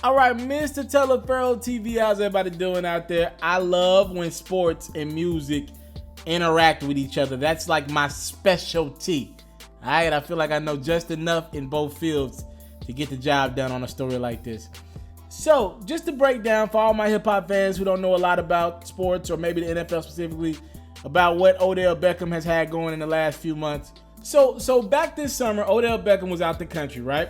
All right, Mr. Taliaferro TV, how's everybody doing out there? I love when sports and music interact with each other. That's like my specialty. All right, I feel like I know just enough in both fields to get the job done on a story like this. So, just to break down for all my hip-hop fans who don't know a lot about sports or maybe the NFL specifically, about what Odell Beckham has had going in the last few months. So back this summer, Odell Beckham was out the country, right?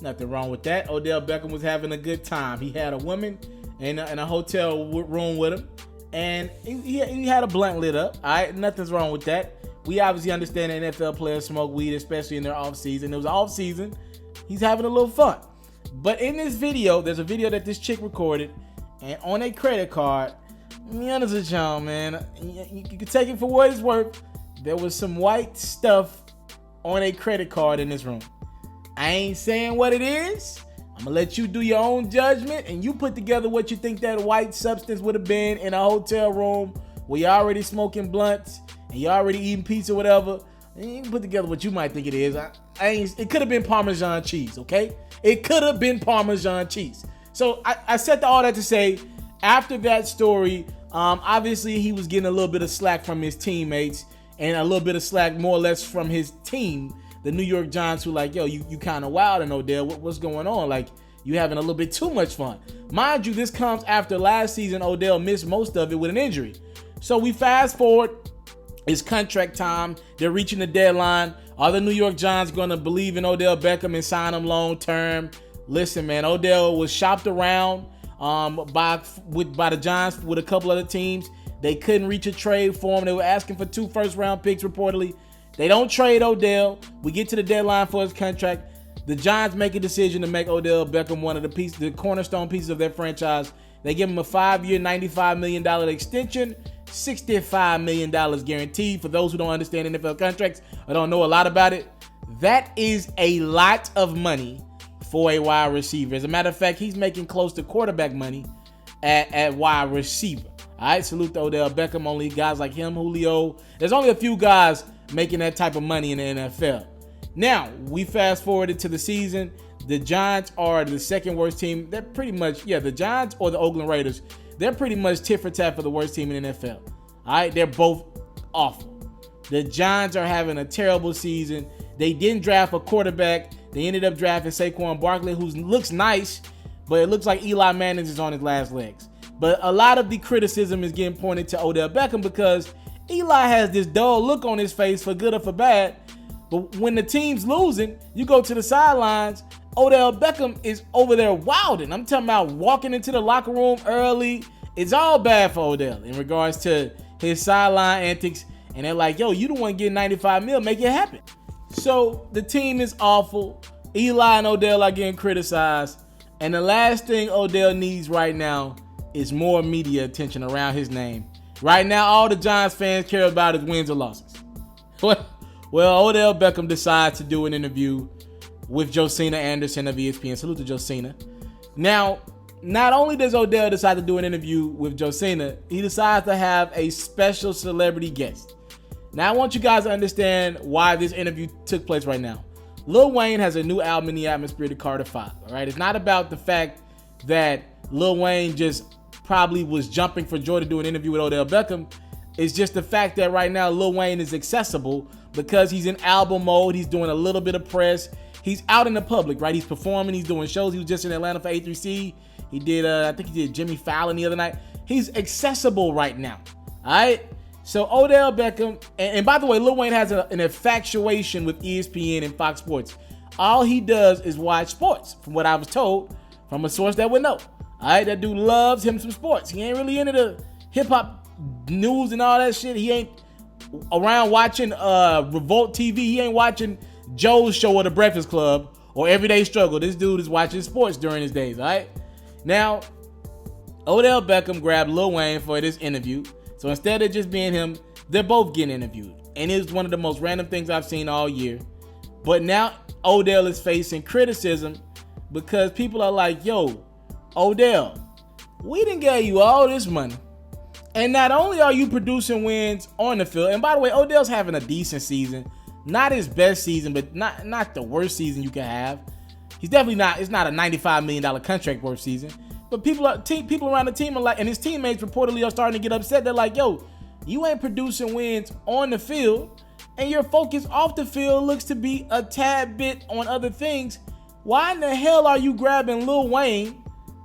Nothing wrong with that. Odell Beckham was having a good time. He had a woman in a hotel room with him, and he had a blunt lit up. All right, nothing's wrong with that. We obviously understand that NFL players smoke weed, especially in their off season. It was off season. He's having a little fun. But in this video, there's a video that this chick recorded, and on a credit card, be honest with y'all, man, you can take it for what it's worth. There was some white stuff on a credit card in this room. I ain't saying what it is. I'm gonna let you do your own judgment, and you put together what you think that white substance would have been in a hotel room where you're already smoking blunts and you're already eating pizza or whatever. And you can put together what you might think it is. It could have been Parmesan cheese, okay? It could have been Parmesan cheese. So I said all that to say, after that story, obviously he was getting a little bit of slack from his teammates and a little bit of slack more or less from his team, the New York Giants, who like, yo, you kind of wild, and Odell, what's going on? Like, you having a little bit too much fun. Mind you, this comes after last season Odell missed most of it with an injury. So we fast forward, it's contract time. They're reaching the deadline. Are the New York Giants going to believe in Odell Beckham and sign him long term? Listen, man, Odell was shopped around by the Giants with a couple other teams. They couldn't reach a trade for him. They were asking for 2 first-round picks reportedly. They don't trade Odell. We get to the deadline for his contract. The Giants make a decision to make Odell Beckham one of the cornerstone pieces of their franchise. They give him a 5-year, $95 million extension, $65 million guaranteed. For those who don't understand NFL contracts or don't know a lot about it, that is a lot of money for a wide receiver. As a matter of fact, he's making close to quarterback money at wide receiver. All right, salute to Odell Beckham. Only guys like him, Julio. There's only a few guys making that type of money in the NFL. Now, we fast forwarded to the season. The Giants are the second worst team. They're pretty much, the Giants or the Oakland Raiders. They're pretty much tit for tat for the worst team in the NFL. All right, they're both awful. The Giants are having a terrible season. They didn't draft a quarterback. They ended up drafting Saquon Barkley, who looks nice, but it looks like Eli Manning is on his last legs. But a lot of the criticism is getting pointed to Odell Beckham because Eli has this dull look on his face, for good or for bad. But when the team's losing, you go to the sidelines, Odell Beckham is over there wilding. I'm talking about walking into the locker room early. It's all bad for Odell in regards to his sideline antics. And they're like, yo, you don't want to get $95 million, make it happen. So the team is awful. Eli and Odell are getting criticized. And the last thing Odell needs right now is more media attention around his name. Right now, all the Giants fans care about is wins or losses. Well, Odell Beckham decides to do an interview with Josina Anderson of ESPN. Salute to Josina. Now, not only does Odell decide to do an interview with Josina, he decides to have a special celebrity guest. Now, I want you guys to understand why this interview took place right now. Lil Wayne has a new album in the atmosphere, to Carter 5. All right, it's not about the fact that Lil Wayne just probably was jumping for joy to do an interview with Odell Beckham. It's just the fact that right now Lil Wayne is accessible because he's in album mode. He's doing a little bit of press. He's out in the public, right? He's performing. He's doing shows. He was just in Atlanta for A3C. He did, I think he did Jimmy Fallon the other night. He's accessible right now, all right? So Odell Beckham, and by the way, Lil Wayne has an infatuation with ESPN and Fox Sports. All he does is watch sports, from what I was told from a source that would know. All right, that dude loves him some sports. He ain't really into the hip-hop news and all that shit. He ain't around watching Revolt TV. He ain't watching Joe's Show or The Breakfast Club or Everyday Struggle. This dude is watching sports during his days, all right? Now, Odell Beckham grabbed Lil Wayne for this interview. So instead of just being him, they're both getting interviewed. And it's one of the most random things I've seen all year. But now Odell is facing criticism because people are like, yo, Odell, we done gave you all this money. And not only are you producing wins on the field, and by the way, Odell's having a decent season. Not his best season, but not the worst season you can have. He's definitely not. It's not a $95 million contract worth season. But people around the team are like, and his teammates reportedly are starting to get upset. They're like, yo, you ain't producing wins on the field, and your focus off the field looks to be a tad bit on other things. Why in the hell are you grabbing Lil Wayne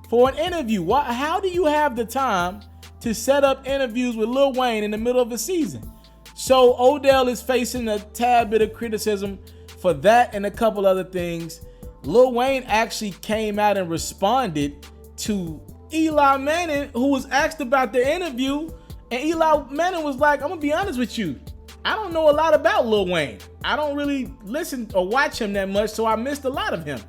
for an interview? How do you have the time to set up interviews with Lil Wayne in the middle of a season? So Odell is facing a tad bit of criticism for that and a couple other things. Lil Wayne actually came out and responded to Eli Manning, who was asked about the interview, and Eli Manning was like, I'm gonna be honest with you, I don't know a lot about Lil Wayne. I don't really listen or watch him that much, so I missed a lot of him.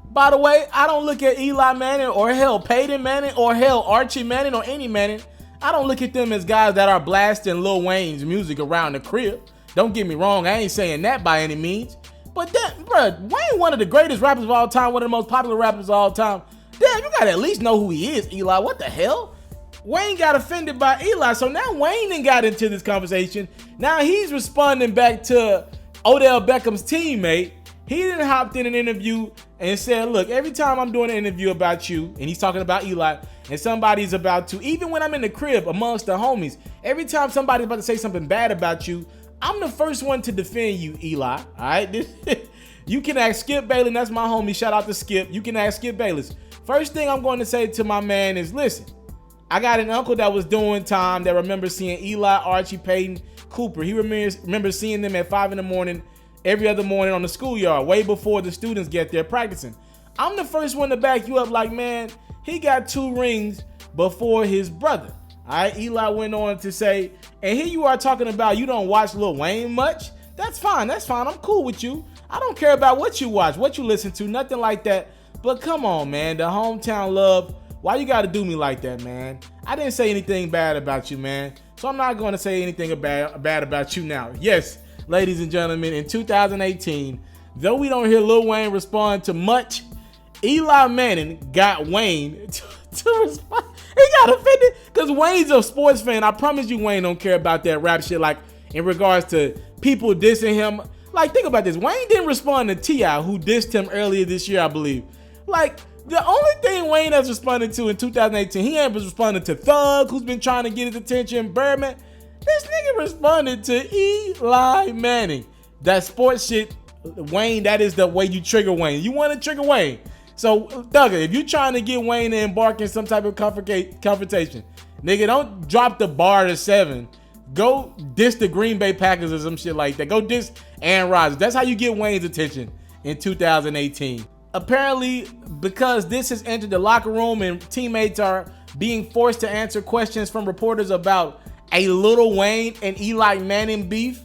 By the way, I don't look at Eli Manning or hell Peyton Manning or hell Archie Manning or any Manning. I don't look at them as guys that are blasting Lil Wayne's music around the crib. Don't get me wrong, I ain't saying that by any means. But that, bruh, Wayne, one of the greatest rappers of all time, one of the most popular rappers of all time. Damn, you gotta at least know who he is, Eli. What the hell? Wayne got offended by Eli, so now Wayne then got into this conversation. Now he's responding back to Odell Beckham's teammate. He then hopped in an interview and said, look, every time I'm doing an interview about you, and he's talking about Eli, and somebody's about to, even when I'm in the crib amongst the homies, every time somebody's about to say something bad about you, I'm the first one to defend you, Eli. All right? You can ask Skip Bayless, that's my homie. Shout out to Skip. You can ask Skip Bayless. First thing I'm going to say to my man is, listen, I got an uncle that was doing time that remembers seeing Eli, Archie, Peyton, Cooper. He remembers seeing them at 5 in the morning, every other morning on the schoolyard, way before the students get there practicing. I'm the first one to back you up like, man, he got 2 rings before his brother. All right, Eli went on to say, and here you are talking about you don't watch Lil Wayne much. That's fine. I'm cool with you. I don't care about what you watch, what you listen to, nothing like that. But come on, man, the hometown love. Why you gotta do me like that, man? I didn't say anything bad about you, man. So I'm not gonna say anything bad about you now. Yes, ladies and gentlemen, in 2018, though we don't hear Lil Wayne respond to much, Eli Manning got Wayne to respond. He got offended because Wayne's a sports fan. I promise you Wayne don't care about that rap shit, like in regards to people dissing him. Like, think about this. Wayne didn't respond to T.I., who dissed him earlier this year, I believe. Like, the only thing Wayne has responded to in 2018, he ain't responded to Thug, who's been trying to get his attention, Birdman. This nigga responded to Eli Manning. That sports shit, Wayne, that is the way you trigger Wayne. You want to trigger Wayne. So, Thugger, if you're trying to get Wayne to embark in some type of confrontation, nigga, don't drop the bar to 7. Go diss the Green Bay Packers or some shit like that. Go diss Aaron Rodgers. That's how you get Wayne's attention in 2018. Apparently, because this has entered the locker room and teammates are being forced to answer questions from reporters about a Lil Wayne and Eli Manning beef.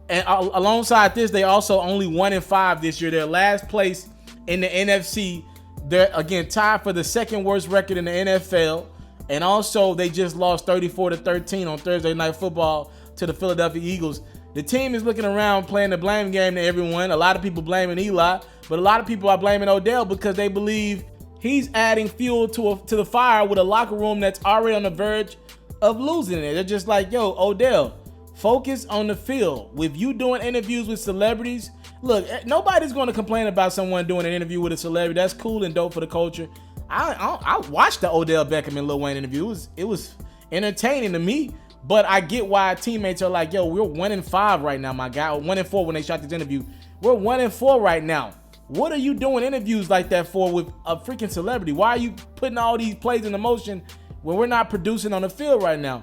And alongside this, they also only 1-5 this year. Their last place in the NFC. They're, again, tied for the second worst record in the NFL. And also, they just lost 34-13 on Thursday Night Football to the Philadelphia Eagles. The team is looking around playing the blame game to everyone. A lot of people blaming Eli, but a lot of people are blaming Odell because they believe he's adding fuel to the fire with a locker room that's already on the verge of losing it. They're just like, yo, Odell, focus on the field. With you doing interviews with celebrities, look, nobody's going to complain about someone doing an interview with a celebrity. That's cool and dope for the culture. I watched the Odell Beckham and Lil Wayne interview. It was entertaining to me, but I get why teammates are like, yo, we're 1-5 right now, my guy. 1-4 when they shot this interview. We're 1-4 right now. What are you doing interviews like that for with a freaking celebrity? Why are you putting all these plays into motion when we're not producing on the field right now?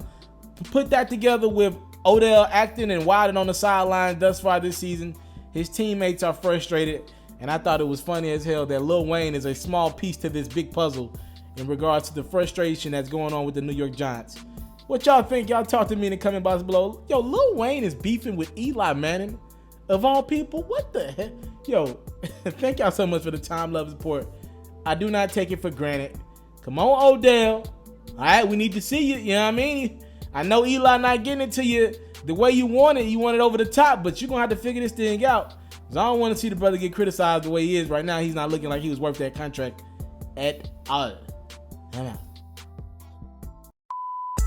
Put that together with Odell acting and wilding on the sidelines thus far this season. His teammates are frustrated. And I thought it was funny as hell that Lil Wayne is a small piece to this big puzzle in regards to the frustration that's going on with the New York Giants. What y'all think? Y'all talk to me in the comment box below. Yo, Lil Wayne is beefing with Eli Manning, of all people? What the heck? Yo, thank y'all so much for the time, love, support. I do not take it for granted. Come on, Odell. All right, we need to see you. You know what I mean? I know Eli not getting it to you the way you want it. You want it over the top, but you're going to have to figure this thing out. Because I don't want to see the brother get criticized the way he is right now. He's not looking like he was worth that contract at all.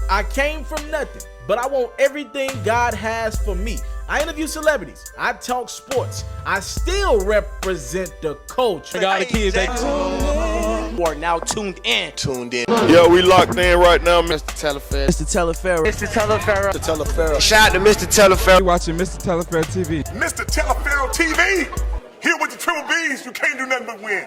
I came from nothing, but I want everything God has for me. I interview celebrities. I talk sports. I still represent the culture. All the kids that who are now tuned in. Yeah, we locked in right now, Mr. TALIAFERRO. Mr. TALIAFERRO. Mr. TALIAFERRO. Mr. TALIAFERRO. Shout out to Mr. TALIAFERRO. You watching Mr. TALIAFERRO TV. Mr. TALIAFERRO TV, here with the Triple B's, you can't do nothing but win.